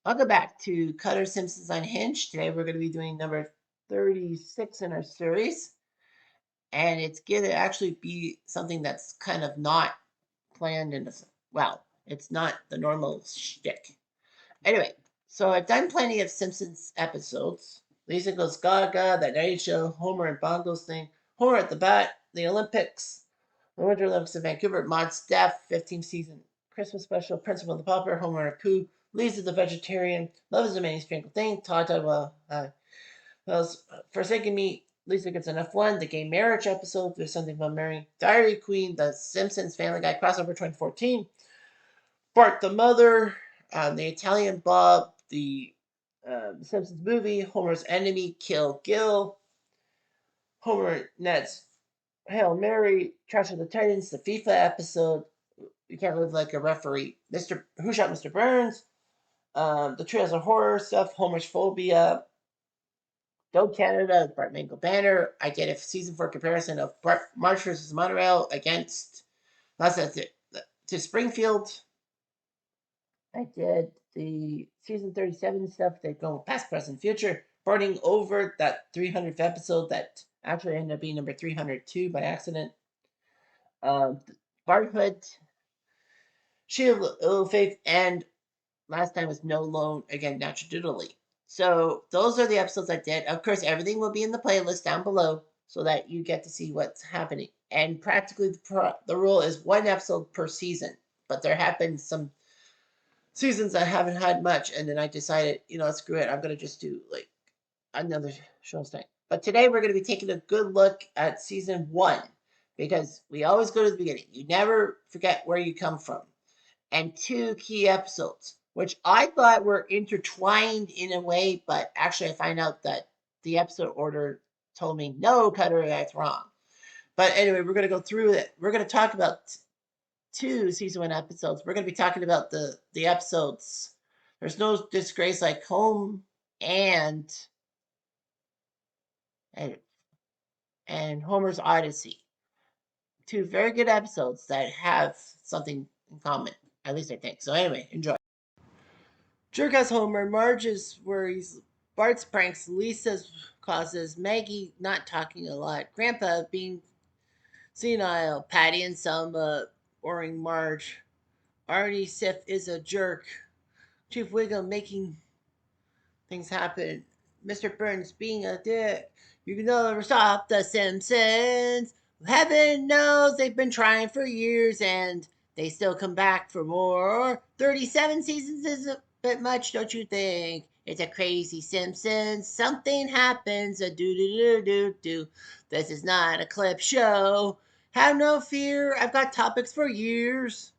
Welcome back to Cutter Simpsons Unhinged. Today we're going to be doing number 36 in our series, and it's going to actually be something that's kind of not planned in well, it's not the normal shtick. Anyway, so I've done plenty of Simpsons episodes. Lisa Goes Gaga, That 90s Show, Homer and Bongo's thing, Homer at the Bat, the Olympics, the Winter Olympics in Vancouver, Maud's Death, 15th season, Christmas special, Principal and the Pauper, Homer and a Pooh, Lisa the Vegetarian, Love is a Many Strangled Thing, Tata, Forsaking Me, Lisa Gets an F1, the Gay Marriage episode, There's Something About Mary, Diary Queen, The Simpsons Family Guy crossover 2014, Bart the Mother, the Italian Bob, the Simpsons movie, Homer's Enemy, Kill Gill, Homer Ned's Hail Mary, Trash of the Titans, the FIFA episode, You Can't Live Like a Referee, Mr. Who Shot Mr. Burns, the Trails of Horror stuff, Homer's Phobia, Go Canada, Bart Mango Banner. I did a season 4 comparison of March versus Montreal against to Springfield. I did the season 37 stuff that go past, present, future, burning over that 300th episode that actually ended up being number 302 by accident. Barhood, Shield of Ill Faith, and last time was No Loan, again, Natural Doodly. So those are the episodes I did. Of course, everything will be in the playlist down below so that you get to see what's happening. And practically the rule is one episode per season. But there have been some seasons I haven't had much, and then I decided, screw it. I'm going to just do like another show tonight. But today we're going to be taking a good look at season 1 because we always go to the beginning. You never forget where you come from. And 2 key episodes, which I thought were intertwined in a way, but actually I find out that the episode order told me, no, Cutter, that's wrong. But anyway, we're going to go through it. We're going to talk about 2 season 1 episodes. We're going to be talking about the episodes There's No Disgrace Like Home and and Homer's Odyssey. 2 very good episodes that have something in common. At least I think. So anyway, enjoy. Jerk Homer, Marge's worries, Bart's pranks, Lisa's causes, Maggie not talking a lot, Grandpa being senile, Patty and Selma boring Marge, Arnie Sif is a jerk, Chief Wiggum making things happen, Mr. Burns being a dick. You can never stop the Simpsons. Heaven knows they've been trying for years and they still come back for more. 37 seasons is a bit much, don't you think? It's a crazy Simpsons. Something happens. A do do do do do. This is not a clip show. Have no fear. I've got topics for years.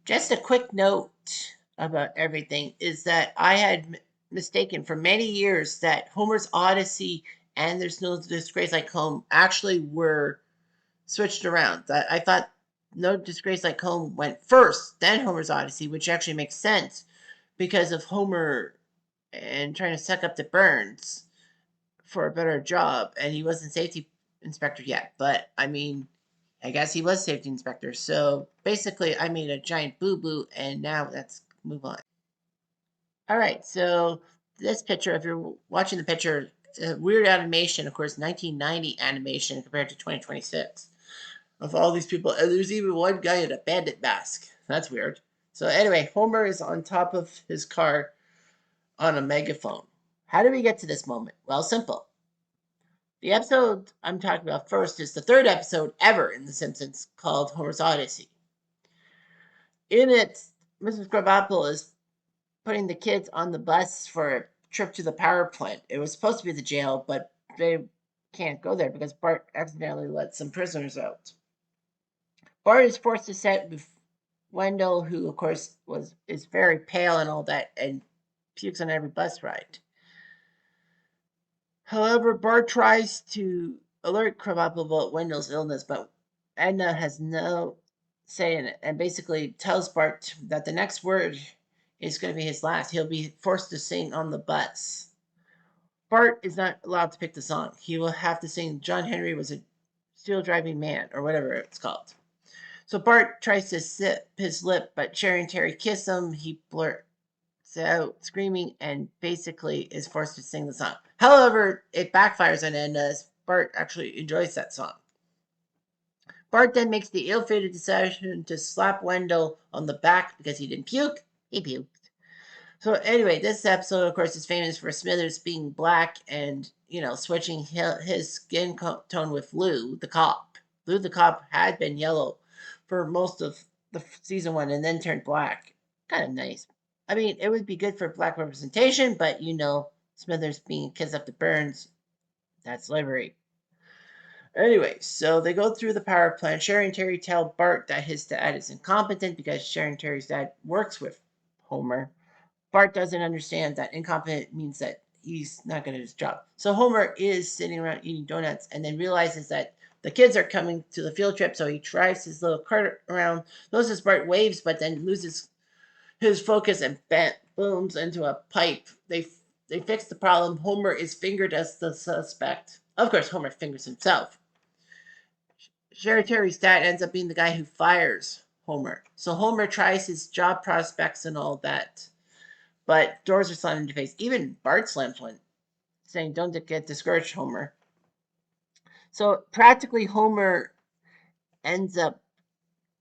Just a quick note about everything is that I had mistaken for many years that Homer's Odyssey and There's No Disgrace Like Home actually were switched around. I thought No Disgrace Like Home went first, then Homer's Odyssey, which actually makes sense because of Homer and trying to suck up to Burns for a better job, and he wasn't safety inspector yet. But I mean, I guess he was safety inspector. So basically, I made a giant boo boo, and now let's move on. All right, so this picture, if you're watching the picture, weird animation, of course, 1990 animation compared to 2026 of all these people. And there's even one guy in a bandit mask. That's weird. So anyway, Homer is on top of his car on a megaphone. How did we get to this moment? Well, simple. The episode I'm talking about first is the 3rd episode ever in The Simpsons called Homer's Odyssey. In it, Mrs. Krabappel is putting the kids on the bus for a trip to the power plant. It was supposed to be the jail, but they can't go there because Bart accidentally let some prisoners out. Bart is forced to sit with Wendell, who of course is very pale and all that, and pukes on every bus ride. However, Bart tries to alert Krabappel about Wendell's illness, but Edna has no say in it and basically tells Bart that the next word is going to be his last. He'll be forced to sing on the bus. Bart is not allowed to pick the song. He will have to sing John Henry Was a Steel Driving Man, or whatever it's called. So Bart tries to sip his lip, but Sherry and Terry kiss him. He blurts out screaming and basically is forced to sing the song. However, it backfires on him as Bart actually enjoys that song. Bart then makes the ill-fated decision to slap Wendell on the back because he didn't puke. He puked. So anyway, this episode, of course, is famous for Smithers being black and, switching his skin tone with Lou, the cop. Lou, the cop, had been yellow for most of the season one and then turned black. Kind of nice. I mean, it would be good for black representation, but, Smithers being a kiss up the Burns, that's livery. Anyway, so they go through the power plant. Sherry and Terry tell Bart that his dad is incompetent because Sherry and Terry's dad works with Homer. Bart doesn't understand that incompetent means that he's not good at his job. So Homer is sitting around eating donuts and then realizes that the kids are coming to the field trip, so he drives his little cart around, notices Bart waves, but then loses his focus and booms into a pipe. They fix the problem. Homer is fingered as the suspect. Of course, Homer fingers himself. Sherry Terry's dad ends up being the guy who fires Homer. So Homer tries his job prospects and all that. But doors are slammed in his face. Even Bart slams one, saying, "Don't get discouraged, Homer." So practically, Homer ends up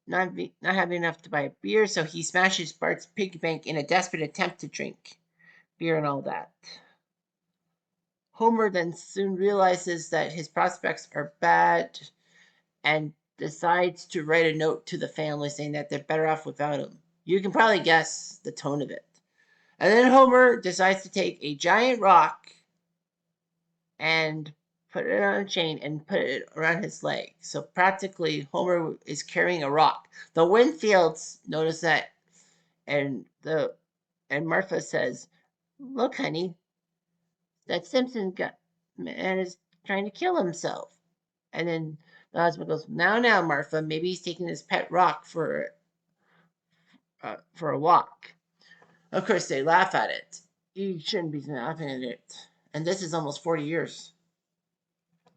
not having enough to buy a beer, so he smashes Bart's piggy bank in a desperate attempt to drink beer and all that. Homer then soon realizes that his prospects are bad and decides to write a note to the family saying that they're better off without him. You can probably guess the tone of it. And then Homer decides to take a giant rock and put it on a chain and put it around his leg. So practically, Homer is carrying a rock. The Winfields notice that, and Martha says, "Look, honey, that Simpson man is trying to kill himself." And then the husband goes, "Now, Martha, maybe he's taking his pet rock for a walk." Of course, they laugh at it. You shouldn't be laughing at it. And this is almost 40 years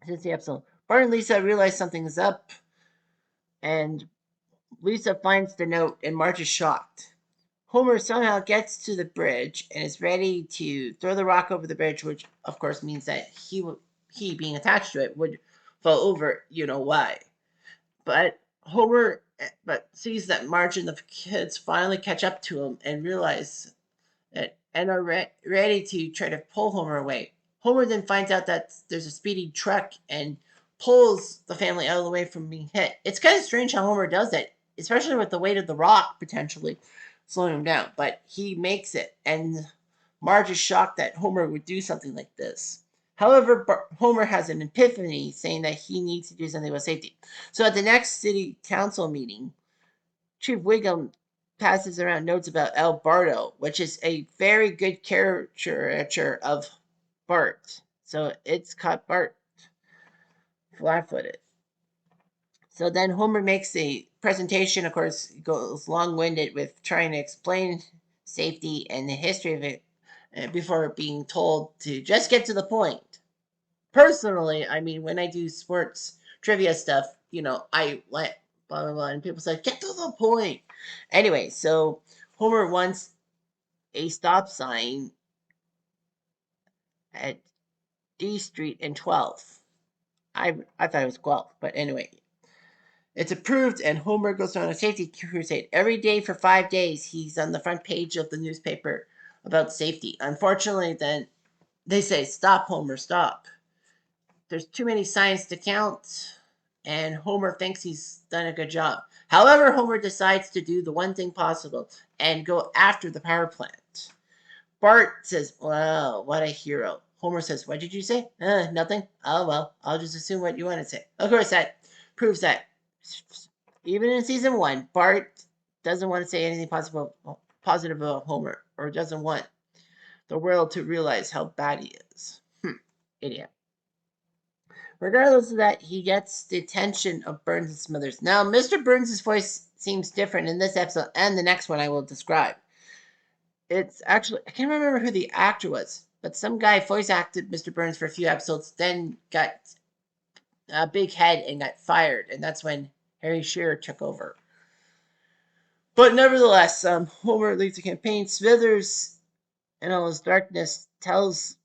since the episode. Bart and Lisa realize something is up, and Lisa finds the note, and Marge is shocked. Homer somehow gets to the bridge and is ready to throw the rock over the bridge, which of course means that he being attached to it would fall over. You know why? But Homer sees that Marge and the kids finally catch up to him and realize that and are ready to try to pull Homer away. Homer then finds out that there's a speeding truck and pulls the family out of the way from being hit. It's kind of strange how Homer does it, especially with the weight of the rock potentially slowing him down. But he makes it, and Marge is shocked that Homer would do something like this. However, Homer has an epiphany saying that he needs to do something with safety. So at the next city council meeting, Chief Wiggum passes around notes about El Bardo, which is a very good caricature of Bart. So it's caught Bart flat-footed. So then Homer makes a presentation, of course, goes long-winded with trying to explain safety and the history of it before being told to just get to the point. Personally, I mean, when I do sports trivia stuff, I let blah, blah, blah, and people say, get to the point. Anyway, so Homer wants a stop sign at D Street and 12th. I thought it was 12th, but anyway. It's approved, and Homer goes on a safety crusade. Every day for 5 days, he's on the front page of the newspaper about safety. Unfortunately, then they say, stop, Homer, stop. There's too many signs to count, and Homer thinks he's done a good job. However, Homer decides to do the one thing possible and go after the power plant. Bart says, "Wow, what a hero." Homer says, "What did you say?" Nothing. "Oh, well, I'll just assume what you want to say." Of course, that proves that even in season one, Bart doesn't want to say anything positive about Homer, or doesn't want the world to realize how bad he is. Idiot. Regardless of that, he gets the attention of Burns and Smithers. Now, Mr. Burns' voice seems different in this episode and the next one I will describe. It's actually, I can't remember who the actor was, But some guy voice acted Mr. Burns for a few episodes, then got a big head and got fired, and that's when Harry Shearer took over. But nevertheless, Homer leads the campaign. Smithers, in all his darkness, tells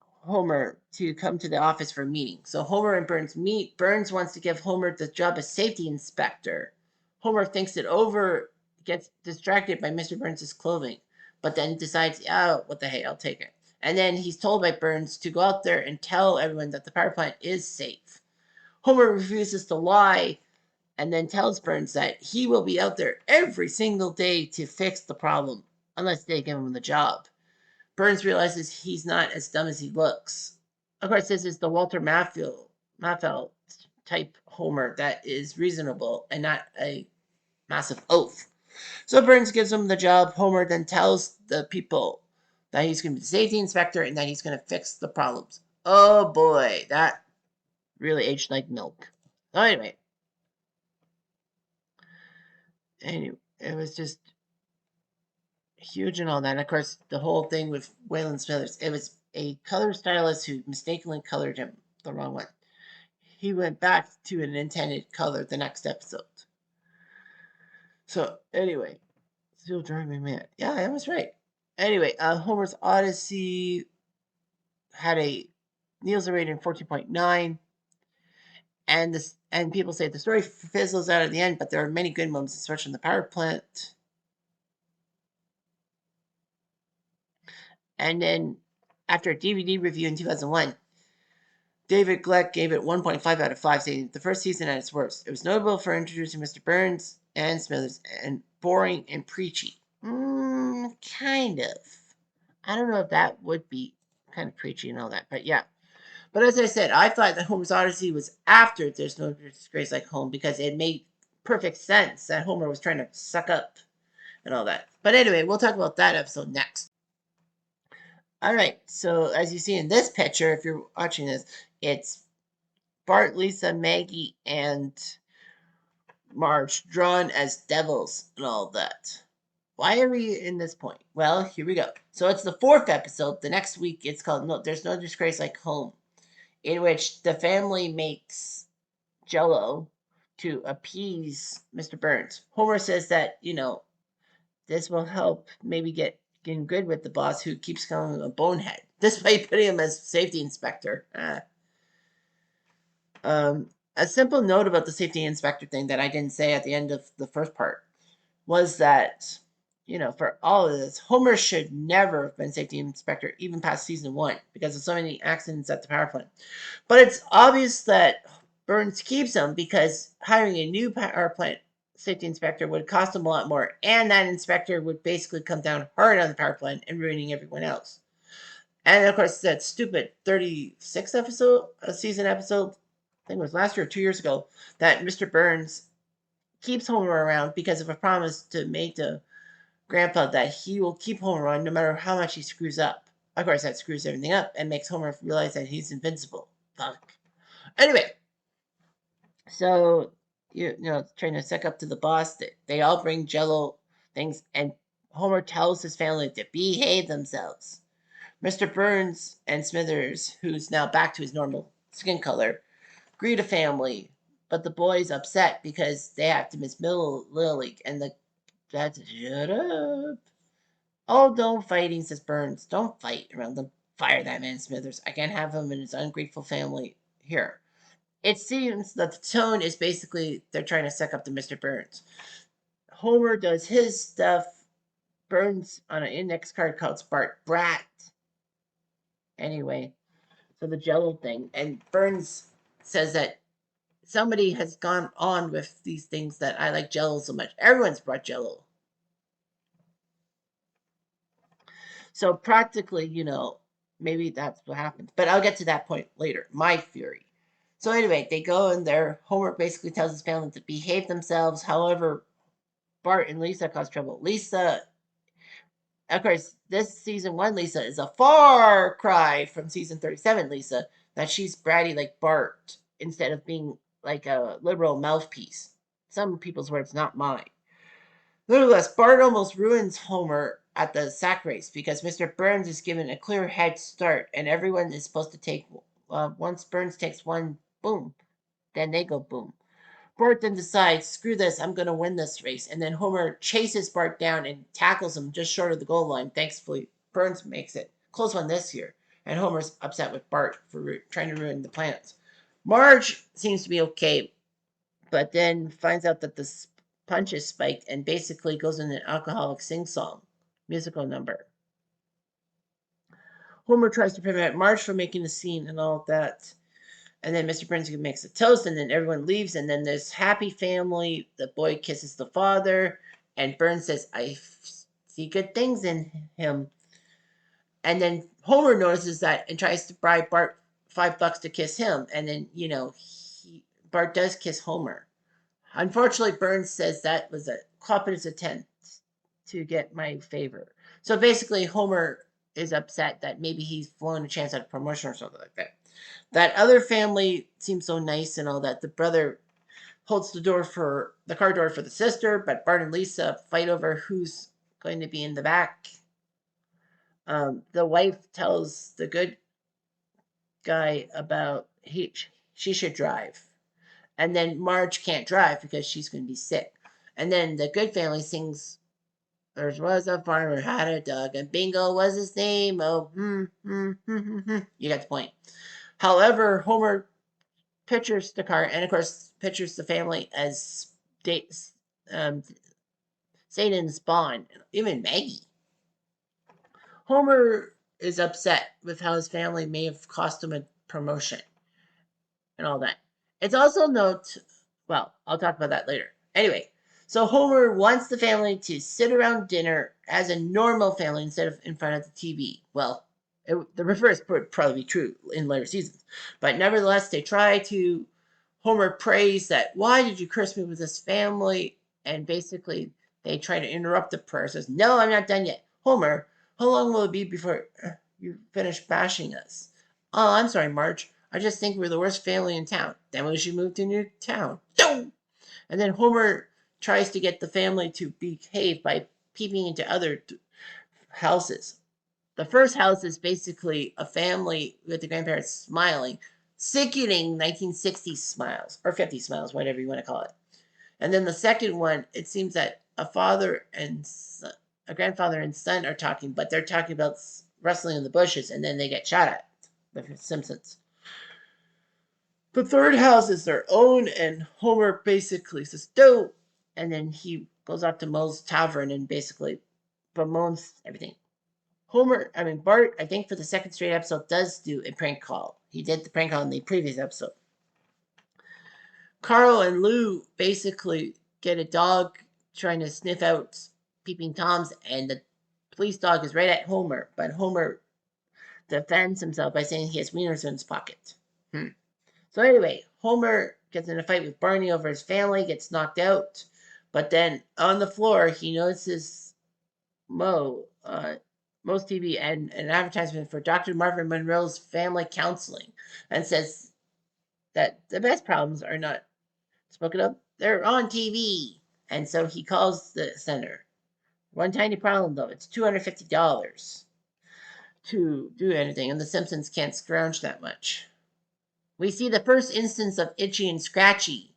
Homer to come to the office for a meeting. So Homer and Burns meet. Burns wants to give Homer the job as safety inspector. Homer thinks it over, gets distracted by Mr. Burns' clothing, but then decides, oh, what the hey, I'll take it. And then he's told by Burns to go out there and tell everyone that the power plant is safe. Homer refuses to lie and then tells Burns that he will be out there every single day to fix the problem, unless they give him the job. Burns realizes he's not as dumb as he looks. Of course, this is the Walter Matthau type Homer that is reasonable and not a massive oaf. So Burns gives him the job. Homer then tells the people that he's going to be the safety inspector and that he's going to fix the problems. Oh boy, that really aged like milk. So anyway, it was just huge and all that. And of course, the whole thing with Waylon Smithers, it was a color stylist who mistakenly colored him the wrong one. He went back to an intended color the next episode. So anyway, still driving me mad. Yeah, I was right. Anyway, Homer's Odyssey had a Nielsen rating 14.9, and people say the story fizzles out at the end, but there are many good moments, especially in the power plant. And then, after a DVD review in 2001, David Gleck gave it 1.5 out of 5, saying the first season at its worst. It was notable for introducing Mr. Burns and Smithers, and boring and preachy. Kind of. I don't know if that would be kind of preachy and all that, but yeah. But as I said, I thought that Homer's Odyssey was after There's No Disgrace Like Home because it made perfect sense that Homer was trying to suck up and all that. But anyway, we'll talk about that episode next. All right, so as you see in this picture, if you're watching this, it's Bart, Lisa, Maggie, and Marge drawn as devils and all that. Why are we in this point? Well, here we go. So it's the 4th episode. The next week, it's called There's No Disgrace Like Home, in which the family makes Jell-O to appease Mr. Burns. Homer says that, this will help maybe getting good with the boss who keeps calling him a bonehead. This way, putting him as safety inspector. A simple note about the safety inspector thing that I didn't say at the end of the first part was that, for all of this, Homer should never have been safety inspector even past season 1 because of so many accidents at the power plant. But it's obvious that Burns keeps him because hiring a new power plant safety inspector would cost him a lot more, and that inspector would basically come down hard on the power plant and ruining everyone else. And of course, that stupid 36 episode, season episode, I think it was last year or 2 years ago, that Mr. Burns keeps Homer around because of a promise to make to Grandpa that he will keep Homer around no matter how much he screws up. Of course, that screws everything up and makes Homer realize that he's invincible. Fuck. Anyway, so trying to suck up to the boss. They all bring Jello things, and Homer tells his family to behave themselves. Mr. Burns and Smithers, who's now back to his normal skin color, greet a family, but the boy's upset because they have to miss Little League, and the dad says, "Shut up." "Oh, don't fighting," says Burns. "Don't fight around them. Fire that man Smithers. I can't have him and his ungrateful family here." It seems that the tone is basically they're trying to suck up to Mr. Burns. Homer does his stuff. Burns on an index card calls Bart Brat. Anyway, so the Jello thing. And Burns says that somebody has gone on with these things that I like Jello so much. Everyone's brought Jello. So practically, maybe that's what happens. But I'll get to that point later. My theory. So anyway, they go in there. Homer basically tells his family to behave themselves. However, Bart and Lisa cause trouble. Lisa, of course, this season 1 Lisa is a far cry from season 37 Lisa, that she's bratty like Bart instead of being like a liberal mouthpiece. Some people's words, not mine. Nevertheless, Bart almost ruins Homer at the sack race because Mr. Burns is given a clear head start, and everyone is supposed to take. Once Burns takes one, boom, then they go boom. Bart then decides, screw this, I'm going to win this race. And then Homer chases Bart down and tackles him just short of the goal line. Thankfully, Burns makes it. Close one this year. And Homer's upset with Bart for trying to ruin the plans. Marge seems to be okay, but then finds out that the punch is spiked and basically goes in an alcoholic sing-song musical number. Homer tries to prevent Marge from making a scene and all of that. And then Mr. Burns makes a toast, and then everyone leaves. And then there's happy family. The boy kisses the father, and Burns says, "I see good things in him." And then Homer notices that and tries to bribe Bart $5 to kiss him. And then Bart does kiss Homer. Unfortunately, Burns says that was a coppers attempt to get my favor. So basically, Homer is upset that maybe he's blown a chance at a promotion or something like that. That other family seems so nice and all that. The brother holds the car door for the sister, but Bart and Lisa fight over who's going to be in the back. The wife tells the good guy about she should drive. And then Marge can't drive because she's going to be sick. And then the good family sings, "There was a farmer had a dog, and Bingo was his name." Oh, you got the point. However, Homer pictures the car, and of course, pictures the family as um, Satan and Spawn, even Maggie. Homer is upset with how his family may have cost him a promotion and all that. It's also well, I'll talk about that later. Anyway, so Homer wants the family to sit around dinner as a normal family instead of in front of the TV. Well, the reverse would probably be true in later seasons. But nevertheless, they try to. Homer prays that, "Why did you curse me with this family?" And basically, they try to interrupt the prayer. Says, "No, I'm not done yet. Homer, how long will it be before you finish bashing us?" "Oh, I'm sorry, Marge. I just think we're the worst family in town. Then we should move to a new town." And then Homer tries to get the family to behave by peeping into other houses. The first house is basically a family with the grandparents smiling, sickening 1960s smiles, or 50s smiles, whatever you want to call it. And then the second one, it seems that a grandfather and son are talking, but they're talking about wrestling in the bushes, and then they get shot at. The Simpsons. The third house is their own, and Homer basically says, "Don't." And then he goes out to Moe's Tavern and basically bemoans everything. Bart, I think for the second straight episode, does do a prank call. He did the prank call in the previous episode. Carl and Lou basically get a dog trying to sniff out peeping Toms, and the police dog is right at Homer, but Homer defends himself by saying he has wieners in his pocket. So anyway, Homer gets in a fight with Barney over his family, gets knocked out, but then on the floor he notices Moe's TV and an advertisement for Dr. Marvin Monroe's family counseling, and says that the best problems are not spoken of, they're on TV. And so he calls the center. One tiny problem though, it's $250 to do anything, and the Simpsons can't scrounge that much. We see the first instance of Itchy and Scratchy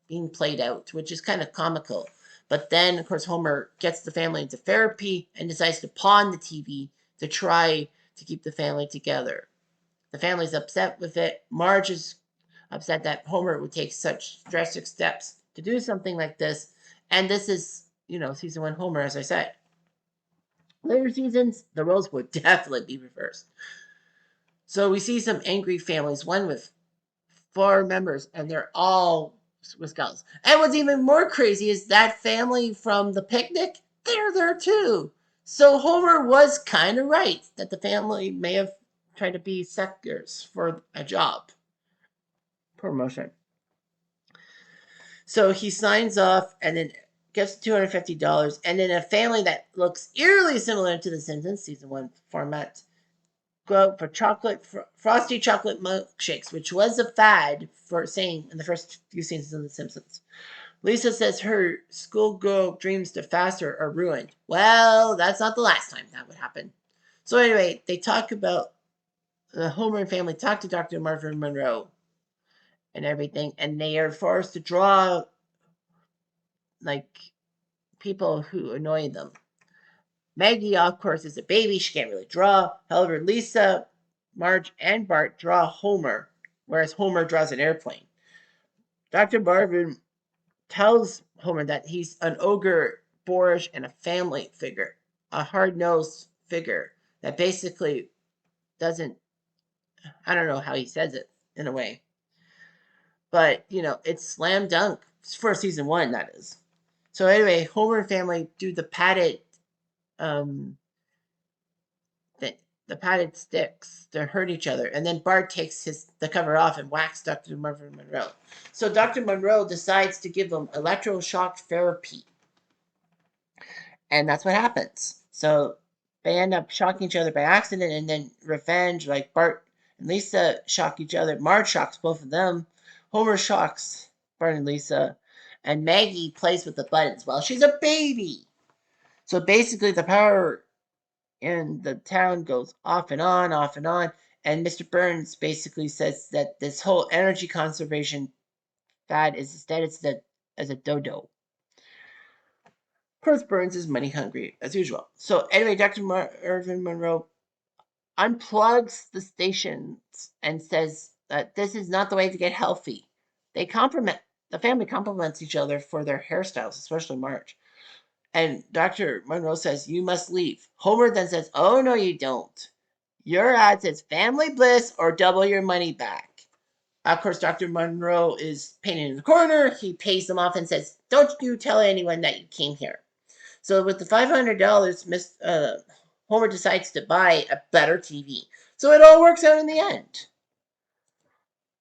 being played out, which is kind of comical. But then, of course, Homer gets the family into therapy and decides to pawn the TV to try to keep the family together. The family's upset with it. Marge is upset that Homer would take such drastic steps to do something like this. And this is, season one Homer, as I said. Later seasons, the roles would definitely be reversed. So we see some angry families, one with 4 members, and they're all with skulls. And what's even more crazy is that family from the picnic, they're there too. So Homer was kind of right that the family may have tried to be suckers for a job promotion. So he signs off and then gets $250. And then a family that looks eerily similar to the Simpsons season 1 format go out for frosty chocolate milkshakes, which was a fad for saying in the first few seasons of The Simpsons. Lisa says her schoolgirl dreams to faster are ruined. Well, that's not the last time that would happen. So anyway, they talk about the Homer and family talk to Dr. Marvin Monroe and everything, and they are forced to draw like people who annoy them. Maggie, of course, is a baby. She can't really draw. However, Lisa, Marge, and Bart draw Homer, whereas Homer draws an airplane. Dr. Marvin tells Homer that he's an ogre, boorish, and a family figure, a hard nosed figure that basically doesn't, I don't know how he says it in a way, but it's slam dunk for season one, that is. So, anyway, Homer and family do um, the, the padded sticks to hurt each other, and then Bart takes the cover off and whacks Dr. Marvin Monroe. So, Dr. Monroe decides to give them electroshock therapy. And that's what happens. So they end up shocking each other by accident, and then revenge, like Bart and Lisa shock each other. Marge shocks both of them. Homer shocks Bart and Lisa. And Maggie plays with the buttons while she's a baby. So basically, the power in the town goes off and on, off and on. And Mr. Burns basically says that this whole energy conservation fad is instead as a dodo. Of course, Burns is money hungry as usual. So anyway, Dr. Irvin Monroe unplugs the stations and says that this is not the way to get healthy. They compliment the family compliments each other for their hairstyles, especially Marge. And Dr. Monroe says, "You must leave." Homer then says, "Oh, no, you don't. Your ad says family bliss or double your money back." Of course, Dr. Monroe is painted in the corner. He pays them off and says, "Don't you tell anyone that you came here." So with the $500, Homer decides to buy a better TV. So it all works out in the end.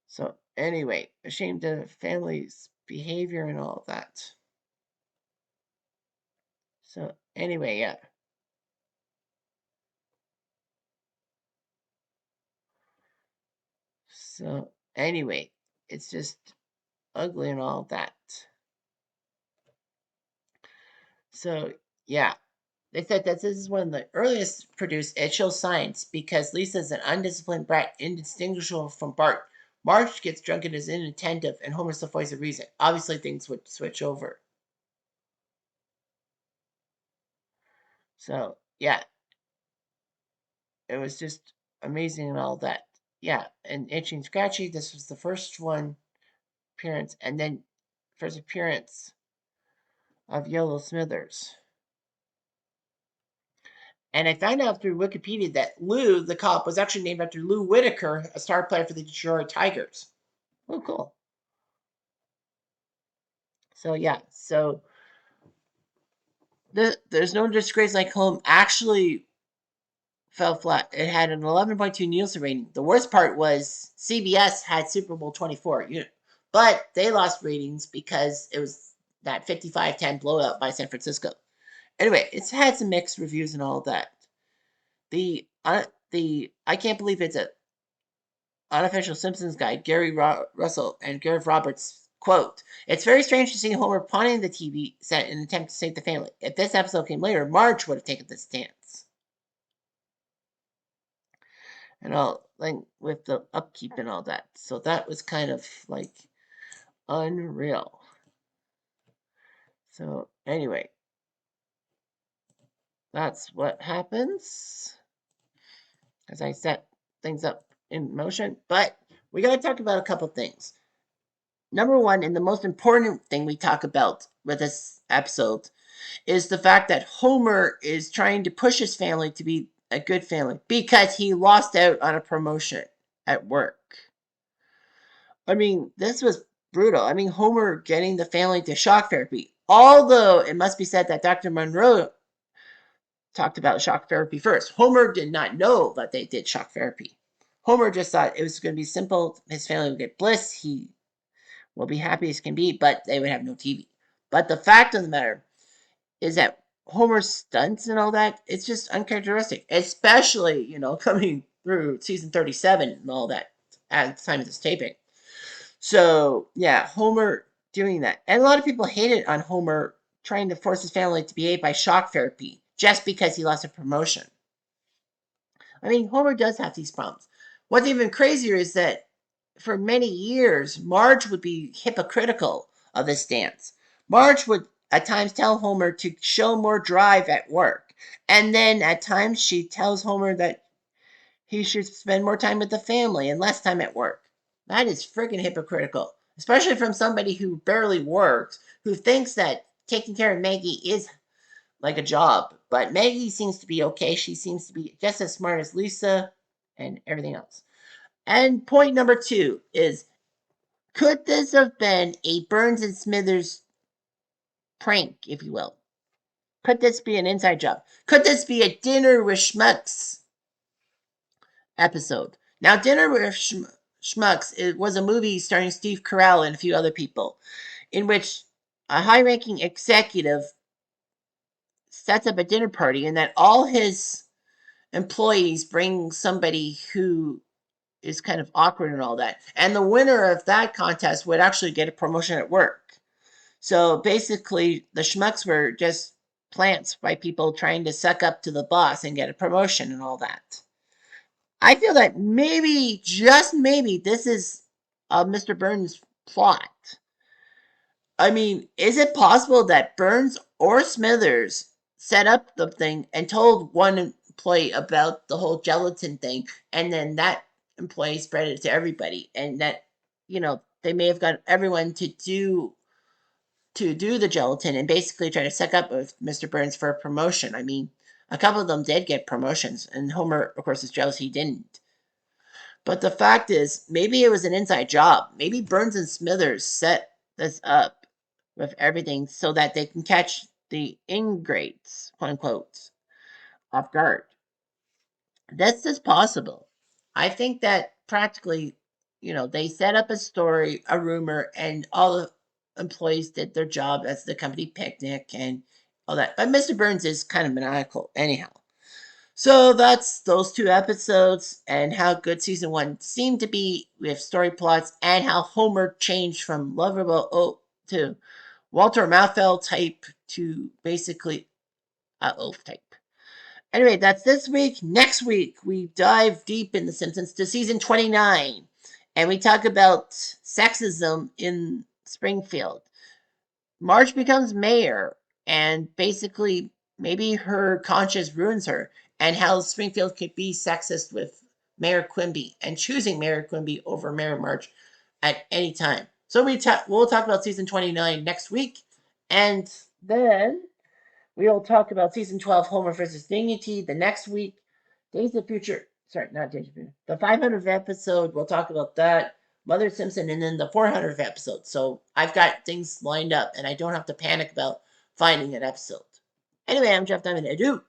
So anyway, ashamed of family's behavior and all of that. So anyway, yeah. So anyway, it's just ugly and all of that. So yeah, they said that this is one of the earliest produced. It shows signs because Lisa's an undisciplined brat, indistinguishable from Bart. Marge gets drunk and is inattentive, and Homer's the voice of reason. Obviously, things would switch over. So, yeah, it was just amazing and all that. Yeah, and Itchy and Scratchy, this was the first one appearance, and then first appearance of Yellow Smithers. And I found out through Wikipedia that Lou, the cop, was actually named after Lou Whitaker, a star player for the Detroit Tigers. Oh, cool. So, yeah, so There's No Disgrace Like Home actually fell flat. It had an 11.2 Nielsen rating. The worst part was CBS had Super Bowl 24, but they lost ratings because it was that 55-10 blowout by San Francisco. Anyway, it's had some mixed reviews and all of that. The I can't believe it's a unofficial Simpsons guy, Gary Russell and Gareth Roberts quote: "It's very strange to see Homer pawning the TV set in an attempt to save the family. If this episode came later, Marge would have taken the stance." And all like with the upkeep and all that. So that was kind of like unreal. So anyway, that's what happens as I set things up in motion. But we got to talk about a couple things. Number one, and the most important thing we talk about with this episode is the fact that Homer is trying to push his family to be a good family because he lost out on a promotion at work. I mean, this was brutal. I mean, Homer getting the family to shock therapy. Although it must be said that Dr. Monroe talked about shock therapy first. Homer did not know that they did shock therapy. Homer just thought it was going to be simple. His family would get bliss. He will be happy as can be, but they would have no TV. But the fact of the matter is that Homer's stunts and all that, it's just uncharacteristic, especially, coming through season 37 and all that at the time of this taping. So, yeah, Homer doing that. And a lot of people hated on Homer trying to force his family to behave by shock therapy just because he lost a promotion. I mean, Homer does have these problems. What's even crazier is that for many years, Marge would be hypocritical of this stance. Marge would at times tell Homer to show more drive at work. And then at times she tells Homer that he should spend more time with the family and less time at work. That is freaking hypocritical, especially from somebody who barely works, who thinks that taking care of Maggie is like a job. But Maggie seems to be okay. She seems to be just as smart as Lisa and everything else. And point number 2 is, could this have been a Burns and Smithers prank, if you will? Could this be an inside job? Could this be a Dinner with Schmucks episode? Now, Dinner with Schmucks, it was a movie starring Steve Carell and a few other people, in which a high-ranking executive sets up a dinner party and that all his employees bring somebody who is kind of awkward and all that. And the winner of that contest would actually get a promotion at work. So basically, the schmucks were just plants by people trying to suck up to the boss and get a promotion and all that. I feel that maybe, just maybe, this is Mr. Burns' plot. I mean, is it possible that Burns or Smithers set up the thing and told one employee about the whole gelatin thing, and then that employee spread it to everybody, and that, they may have got everyone to do the gelatin and basically try to suck up with Mr. Burns for a promotion. I mean, a couple of them did get promotions, and Homer, of course, is jealous he didn't. But the fact is, maybe it was an inside job. Maybe Burns and Smithers set this up with everything so that they can catch the ingrates, quote unquote, off guard. This is possible. I think that practically, they set up a story, a rumor, and all the employees did their job as the company picnic and all that. But Mr. Burns is kind of maniacal, anyhow. So that's those 2 episodes and how good season 1 seemed to be with story plots and how Homer changed from lovable to Walter Matthau type to basically a Oaf type. Anyway, that's this week. Next week, we dive deep in The Simpsons to season 29. And we talk about sexism in Springfield. Marge becomes mayor, and basically, maybe her conscience ruins her, and how Springfield could be sexist with Mayor Quimby and choosing Mayor Quimby over Mayor Marge at any time. So we'll talk about season 29 next week, and then we'll talk about season 12, Homer versus Dignity, the next week. Days of Future, sorry, not Days of Future. The 500th episode, we'll talk about that. Mother Simpson, and then the 400th episode. So I've got things lined up, and I don't have to panic about finding an episode. Anyway, I'm Jeff Diamond. Adieu.